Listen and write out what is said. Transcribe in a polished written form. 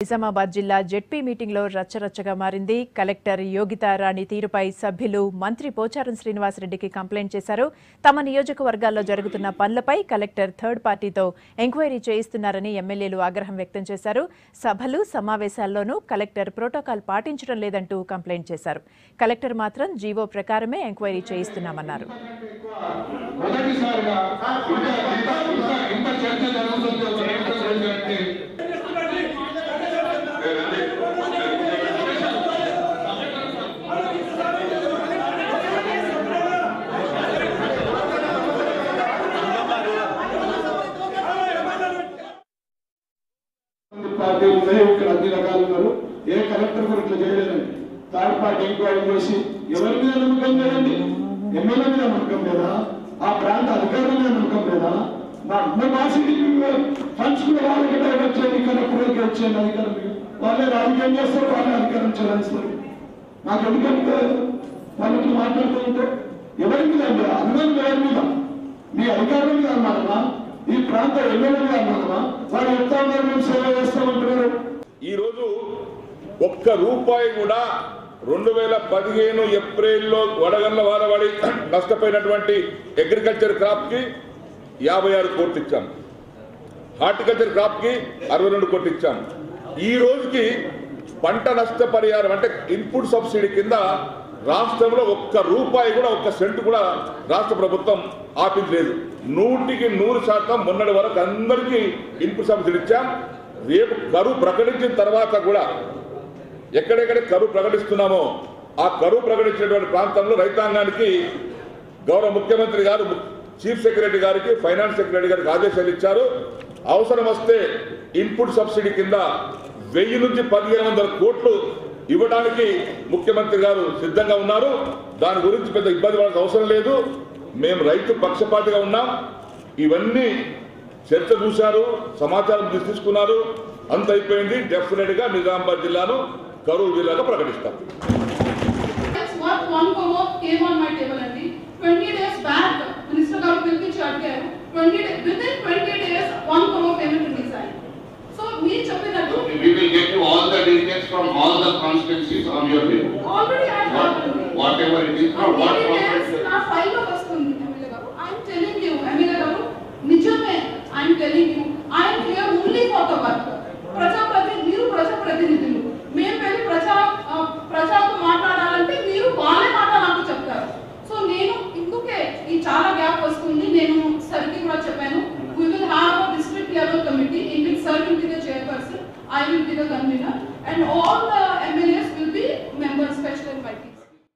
నిజామాబాద్ జిల్లా జెడ్పీ మీటింగ్లో రచ్చరచ్చగా మారింది. కలెక్టర్ యోగితా రాణి తీరుపై సభ్యులు మంత్రి పోచారం శ్రీనివాసరెడ్డికి కంప్లైంట్ చేశారు. తమ నియోజకవర్గాల్లో జరుగుతున్న పనులపై కలెక్టర్ థర్డ్ పార్టీతో ఎంక్వైరీ చేయిస్తున్నారని ఎమ్మెల్యేలు ఆగ్రహం వ్యక్తం చేశారు. సభలు సమావేశాల్లోనూ కలెక్టర్ ప్రోటోకాల్ పాటించడం లేదంటూ కంప్లైంట్ చేశారు. కలెక్టర్ మాత్రం జీవో ప్రకారమే ఎంక్వైరీ చేయిస్తున్నామన్నారు. పార్టీ ఉన్నాయి, ఇక్కడ అన్ని రకాలు ఉన్నారు. ఏ కలెక్టర్ కూడా ఇట్లా చేయలేదండి. థర్డ్ పార్టీ ఎంక్వైరీ చేసి ఎవరి మీద నమ్మకం లేదండి? ఎమ్మెల్యే మీద నమ్మకం లేదా? ఆ ప్రాంత అధికారుల మీద నమ్మకం లేదా? మా సిటీ ఫండ్స్ కూడా వాళ్ళకి వచ్చేది, కలెక్టర్కి వచ్చేది అధికారం. వాళ్ళే రాజకీయం చేస్తారు, వాళ్ళే అధికారం చెల్లిస్తారు. నాకు ఎందుకంటే వాళ్ళకి మాట్లాడుతూ ఉంటే ఎవరి మీద అండి అనుమానం? ఎవరి మీద? మీ అధికారుల మీద అన్నారమ్మా, ఈ ప్రాంత ఎమ్మెల్యే మీద అన్నారమ్మా. వాళ్ళు చెప్తా ఉన్నారు మేము సేవ చేస్తామంటున్నారు. ఈ రోజు ఒక్క రూపాయి కూడా 2015 ఏప్రిల్లో వడగండ్ల వానబడి నష్టపోయినటువంటి అగ్రికల్చర్ క్రాప్ కి 56 కోట్లు ఇచ్చాం. హార్టికల్చర్ క్రాప్ కి 62 కోట్లు ఇచ్చాం. ఈ రోజుకి పంట నష్ట పరిహారం అంటే ఇన్పుట్ సబ్సిడీ కింద రాష్ట్రంలో ఒక్క రూపాయి కూడా, ఒక్క సెంటు కూడా రాష్ట్ర ప్రభుత్వం ఆపించలేదు. 100% మొన్నటి వరకు అందరికీ ఇన్పుట్ సబ్సిడీ ఇచ్చాం. రేపు కరువు ప్రకటించిన తర్వాత కూడా ఎక్కడెక్కడ కరువు ప్రకటిస్తున్నామో ఆ కరువు ప్రకటించినటువంటి ప్రాంతంలో రైతాంగానికి గౌరవ ముఖ్యమంత్రి గారు చీఫ్ సెక్రటరీ గారికి, ఫైనాన్స్ సెక్రటరీ గారికి ఆదేశాలు ఇచ్చారు. అవసరం వస్తే ఇన్పుట్ సబ్సిడీ కింద 1000 నుంచి 1500 కోట్లు ఇవ్వడానికి ముఖ్యమంత్రి గారు సిద్ధంగా ఉన్నారు. దాని గురించి పెద్ద ఇబ్బంది పడాల్సిన అవసరం లేదు. మేము రైతు పక్షపాతిగా ఉన్నాం. ఇవన్నీ చర్చ చూశారు, సమాచారం తీసుకున్నారు, అంత అయిపోయింది. డెఫినెట్ గా నిజామాబాద్ జిల్లాను కరువు జిల్లాగా ప్రకటిస్తాం. 20 days back, Minister Garu పిలిపించి అడిగారు. 20 days 1 crore payment release అయ్యింది. So మీరు చెప్పినట్టు we will get you all the details from all the constituencies on your table. Already I have whatever it is from what నా file లో వస్తుంది MLA గారు. I am telling you MLA గారు నిజమే. I am telling you I am here only for the work. మీరు ప్రజాప్రతినిధులు. మేము వెళ్ళి ప్రజలతో మాట్లాడాలంటే మీరు వాళ్ళే మాట నాకు చెప్తారు. సో నేను ఇందుకే ఈ చాలా గ్యాప్ వస్తుంది. నేను సర్కి కూడా చెప్పాను. We will have a district level committee in which Sir will be the chairperson, I will be the convener, and all the MLAs will be members, special invited.